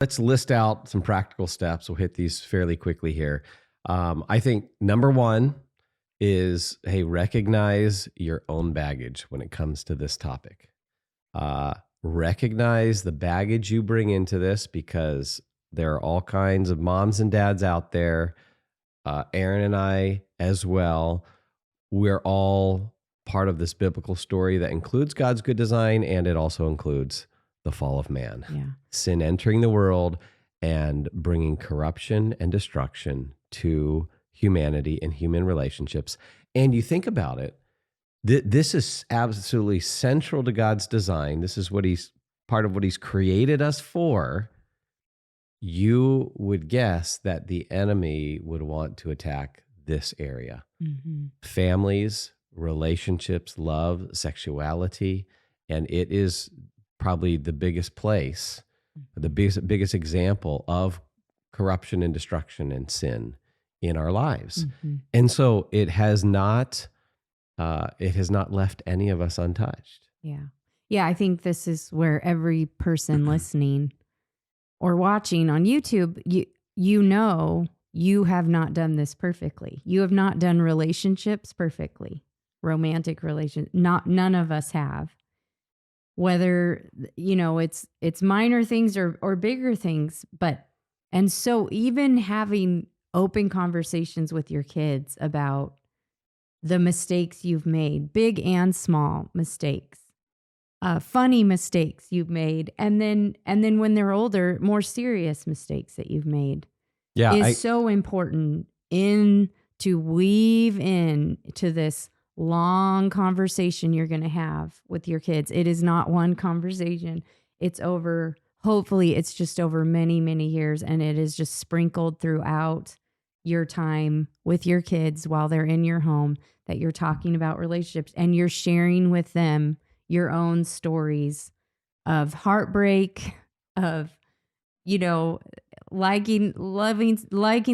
Let's list out some practical steps. We'll hit these fairly quickly here. I think number one is, hey, recognize your own baggage when it comes to this topic. Recognize the baggage you bring into this, because there are all kinds of moms and dads out there. Erin and I as well. We're all part of this biblical story that includes God's good design, and it also includes the fall of man. Yeah. Sin entering the world and bringing corruption and destruction to humanity and human relationships. And you think about it, this is absolutely central to God's design. This is part of what he's created us for. You would guess that the enemy would want to attack this area. Mm-hmm. Families, relationships, love, sexuality, and it is probably the biggest place, the biggest example of corruption and destruction and sin in our lives. Mm-hmm. And so it has not left any of us untouched. Yeah. Yeah, I think this is where every person listening or watching on YouTube, you know you have not done this perfectly. You have not done relationships perfectly. Romantic relations, none of us have. Whether, it's minor things or bigger things, and so even having open conversations with your kids about the mistakes you've made, big and small mistakes, funny mistakes you've made, and then when they're older, more serious mistakes that you've made, is so important to weave in to this long conversation you're going to have with your kids. It is not one conversation. Hopefully it's just over many, many years, and it is just sprinkled throughout your time with your kids while they're in your home, that you're talking about relationships and you're sharing with them your own stories of heartbreak, of, liking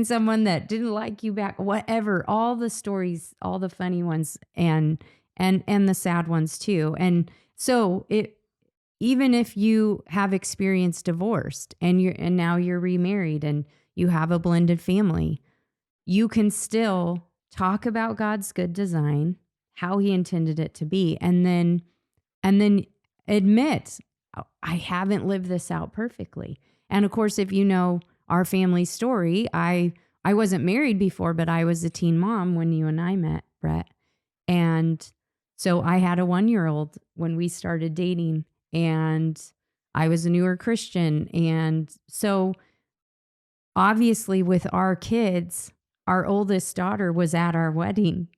someone that didn't like you back, whatever, all the stories, all the funny ones and the sad ones too. And so even if you have experienced divorced and now you're remarried and you have a blended family, you can still talk about God's good design, how he intended it to be, and then admit, I haven't lived this out perfectly. And of course, if you know our family story, I wasn't married before, but I was a teen mom when you and I met, Brett. And so I had a 1-year-old when we started dating, and I was a newer Christian. And so obviously with our kids, our oldest daughter was at our wedding.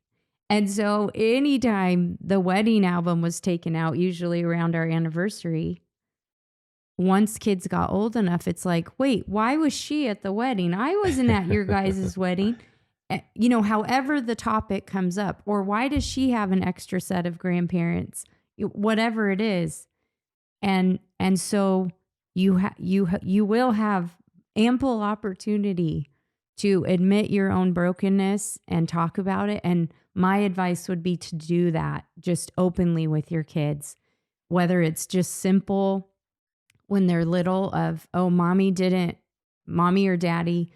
And so anytime the wedding album was taken out, usually around our anniversary, once kids got old enough, it's like, wait, why was she at the wedding? I wasn't at your guys' wedding. However the topic comes up, or why does she have an extra set of grandparents? Whatever it is. And so you will have ample opportunity to admit your own brokenness and talk about it. And my advice would be to do that just openly with your kids, whether it's just simple when they're little of, oh, mommy or daddy,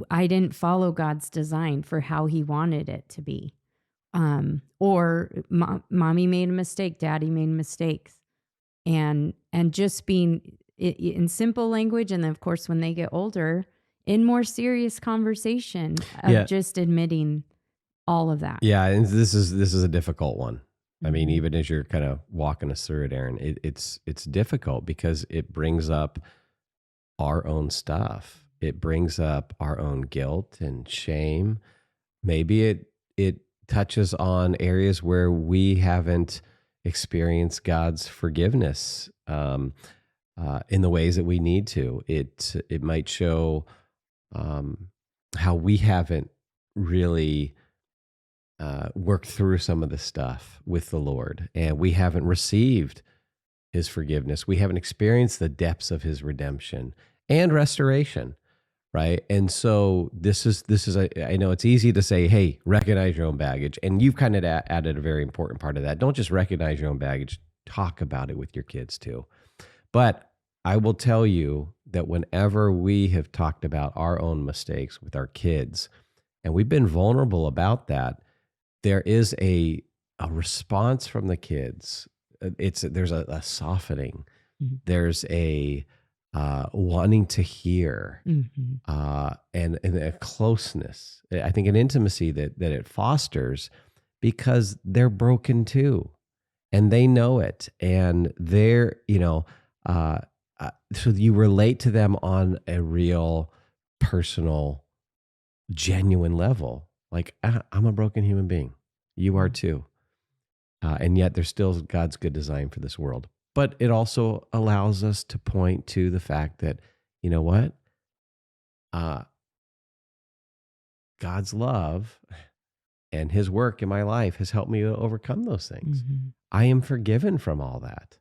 I didn't follow God's design for how he wanted it to be. Or mommy made a mistake, daddy made mistakes. And just being in simple language. And then of course, when they get older, in more serious conversation of just admitting all of that. Yeah. And this is a difficult one. I mean, even as you're kind of walking us through it, Erin, it's difficult because it brings up our own stuff. It brings up our own guilt and shame. Maybe it touches on areas where we haven't experienced God's forgiveness in the ways that we need to. It might show how we haven't really worked through some of the stuff with the Lord, and we haven't received his forgiveness. We haven't experienced the depths of his redemption and restoration, right? And so this is I know it's easy to say, hey, recognize your own baggage, and you've kind of added a very important part of that. Don't just recognize your own baggage, talk about it with your kids too. But I will tell you that whenever we have talked about our own mistakes with our kids, and we've been vulnerable about that, there is a response from the kids. There's a softening. Mhm. There's a wanting to hear, Mhm. and a closeness. I think an intimacy that it fosters because they're broken too, and they know it, and they're uh, so you relate to them on a real, personal, genuine level. Like, I'm a broken human being. You are Mhm. too. And yet there's still God's good design for this world. But it also allows us to point to the fact that, you know what? Uh, God's love and his work in my life has helped me to overcome those things. Mhm. I am forgiven from all that.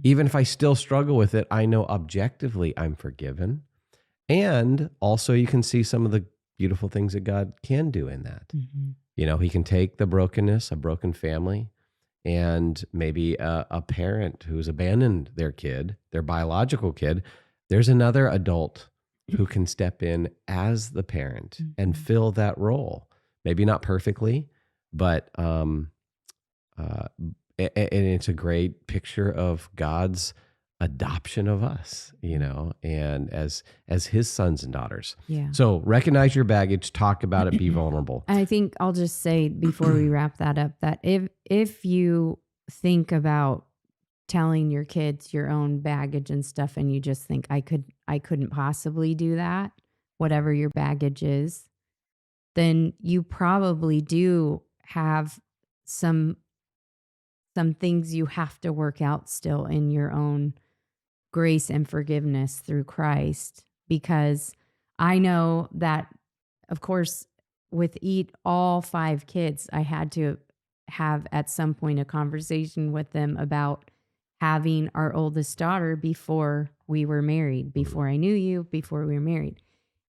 Even if I still struggle with it, I know objectively I'm forgiven. And also, you can see some of the beautiful things that God can do in that. Mhm. He can take the brokenness, a broken family, and maybe a parent who's abandoned their kid, their biological kid. There's another adult who can step in as the parent and Mhm. fill that role. Maybe not perfectly, but uh, and it's a great picture of God's adoption of us, and as his sons and daughters. Yeah. So recognize your baggage, talk about it, be vulnerable. I think I'll just say before we wrap that up that if you think about telling your kids your own baggage and stuff and you just think I couldn't possibly do that, whatever your baggage is, then you probably do have some some things you have to work out still in your own grace and forgiveness through Christ, because I know that, of course, with all 5 kids, I had to have at some point a conversation with them about having our oldest daughter before we were married, Mhm. before I knew you, before we were married.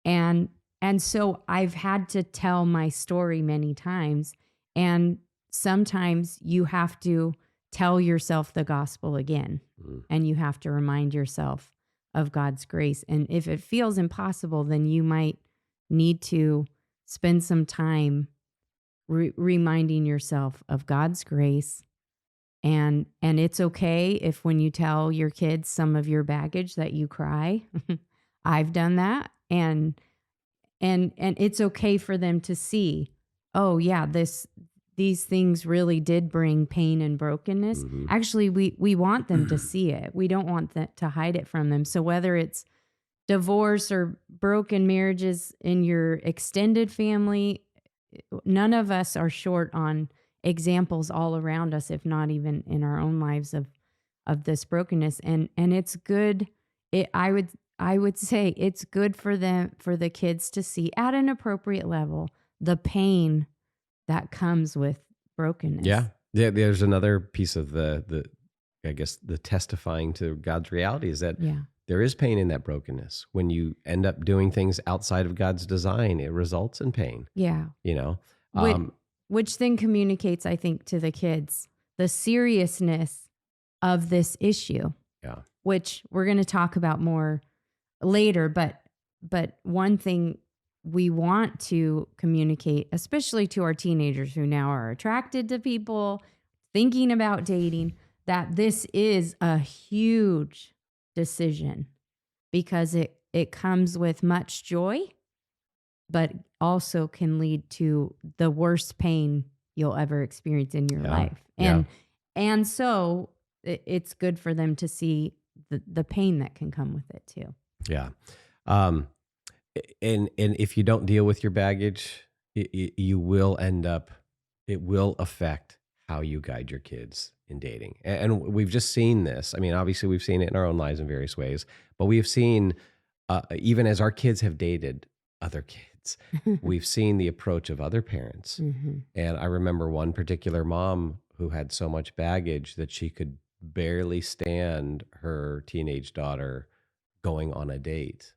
And and so I've had to tell my story many times, and sometimes you have to tell yourself the gospel again, Mhm. and you have to remind yourself of God's grace. And if it feels impossible, then you might need to spend some time reminding yourself of God's grace. And it's okay if when you tell your kids some of your baggage that you cry. I've done that. And it's okay for them to see, oh yeah, these things really did bring pain and brokenness. Mhm. Actually, we want them to see it. We don't want to hide it from them. So whether it's divorce or broken marriages in your extended family, none of us are short on examples all around us, if not even in our own lives, of this brokenness. And it's good. I would say it's good for the kids to see at an appropriate level the pain that comes with brokenness. Yeah. Yeah, there's another piece of the I guess the testifying to God's reality is that Yeah. there is pain in that brokenness. When you end up doing things outside of God's design, it results in pain, Yeah. you know. Which Um which then communicates, I think, to the kids the seriousness of this issue, yeah. which we're going to talk about more later. But one thing we want to communicate, especially to our teenagers who now are attracted to people, thinking about dating, that this is a huge decision because it comes with much joy, but also can lead to the worst pain you'll ever experience in your Yeah. life. Yeah. And so it's good for them to see the pain that can come with it too. Yeah. Um and if you don't deal with your baggage, you will end up, it will affect how you guide your kids in dating. And we've just seen this. I mean, obviously we've seen it in our own lives in various ways, but we've seen, even as our kids have dated other kids, we've seen the approach of other parents. Hmm. And I remember one particular mom who had so much baggage that she could barely stand her teenage daughter going on a date.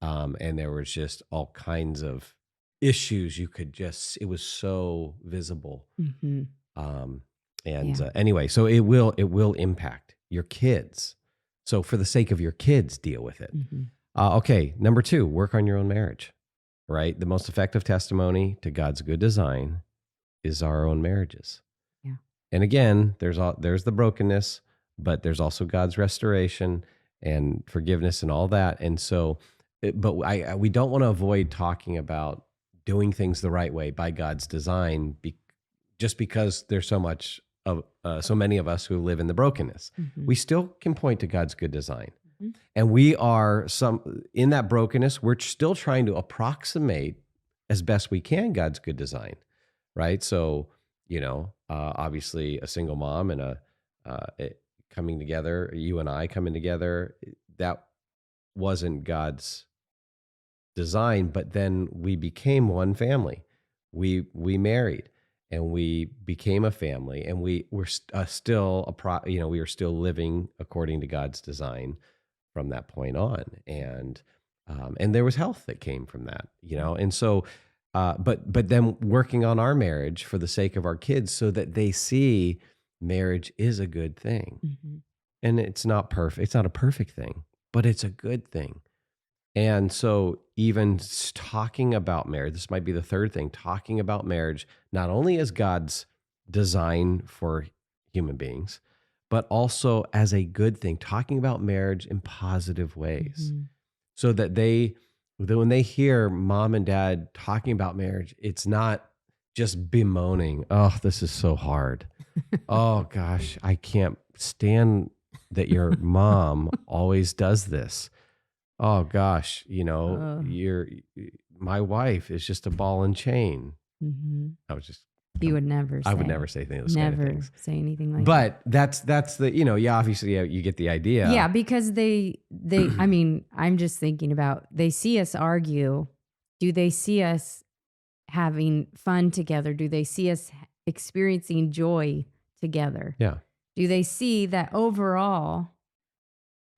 Hmm. And there was just all kinds of issues. You could just, it was so visible. Hmm. Um, and Yeah. anyway, so it will impact your kids. So for the sake of your kids, deal with it. Hmm. Okay, number 2, work on your own marriage, right? The most effective testimony to God's good design is our own marriages. Yeah. And again, there's the brokenness, but there's also God's restoration and forgiveness and all that. And so, we don't want to avoid talking about doing things the right way by God's design, just because there's so many of us who live in the brokenness. Mm-hmm. We still can point to God's good design. Mm-hmm. And we are in that brokenness, we're still trying to approximate as best we can God's good design, right? So, obviously a single mom and coming together, you and I coming together, that wasn't God's design, but then we became one family. We married and we became a family, and we were still we were still living according to God's design from that point on, and there was health that came from that, and so, but then working on our marriage for the sake of our kids, so that they see marriage is a good thing, Mm-hmm. and it's not perfect. It's not a perfect thing, but it's a good thing. And so, even talking about marriage, this might be the third thing, talking about marriage, not only as God's design for human beings, but also as a good thing, talking about marriage in positive ways, Mm-hmm. so that when they hear mom and dad talking about marriage, it's not just bemoaning, oh, this is so hard. Oh gosh, I can't stand that your mom always does this. Oh gosh, my wife is just a ball and chain. Mm-hmm. I was just, You would never say. I would never say those kind of Never things. say anything like that. But that's the, obviously you get the idea. Yeah, because they I mean, I'm just thinking about, they see us argue. Do they see us having fun together? Do they see us experiencing joy together? Yeah. Do they see that overall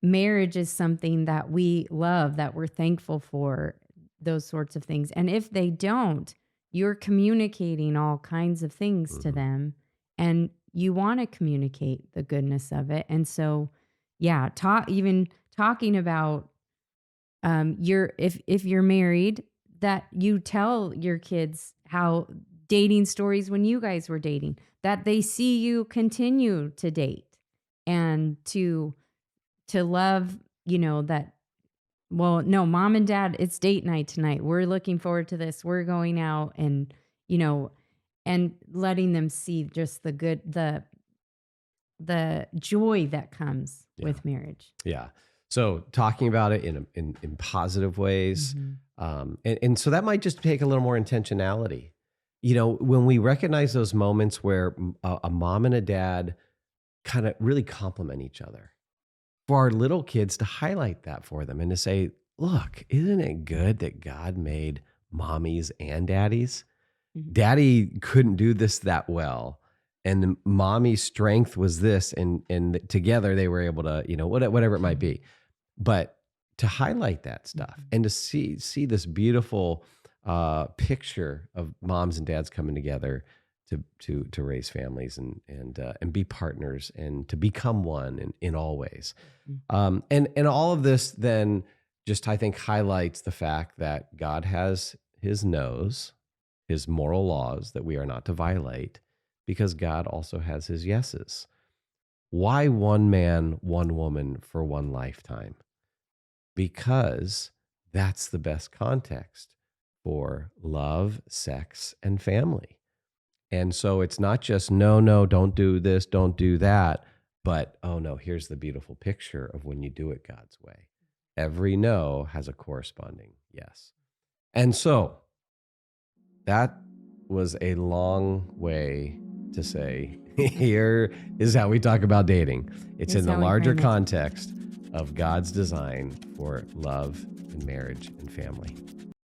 marriage is something that we love, that we're thankful for, those sorts of things? And if they don't, you're communicating all kinds of things to them, and you want to communicate the goodness of it. And so, yeah, even talking about if you're married, that you tell your kids how dating stories when you guys were dating, that they see you continue to date and to love, that, well, no, mom and dad, it's date night tonight. We're looking forward to this. We're going out, and, and letting them see just the good, the joy that comes with marriage. Yeah. So talking about it in positive ways. And so that might just take a little more intentionality. When we recognize those moments where a mom and a dad kind of really complement each other, for our little kids to highlight that for them and to say, look, isn't it good that God made mommies and daddies? Mm-hmm. Daddy couldn't do this that well, and the mommy's strength was this, and together they were able to, whatever it might be. But to highlight that stuff and to see this beautiful picture of moms and dads coming together to raise families and be partners and to become one in all ways. And all of this then just, I think, highlights the fact that God has his no's, his moral laws that we are not to violate, because God also has his yeses. Why one man, one woman for one lifetime? Because that's the best context for love, sex, and family. And so it's not just, no, don't do this, don't do that, but, oh no, here's the beautiful picture of when you do it God's way. Every no has a corresponding yes. And so that was a long way to say, here is how we talk about dating. It's in the larger context of God's design for love and marriage and family.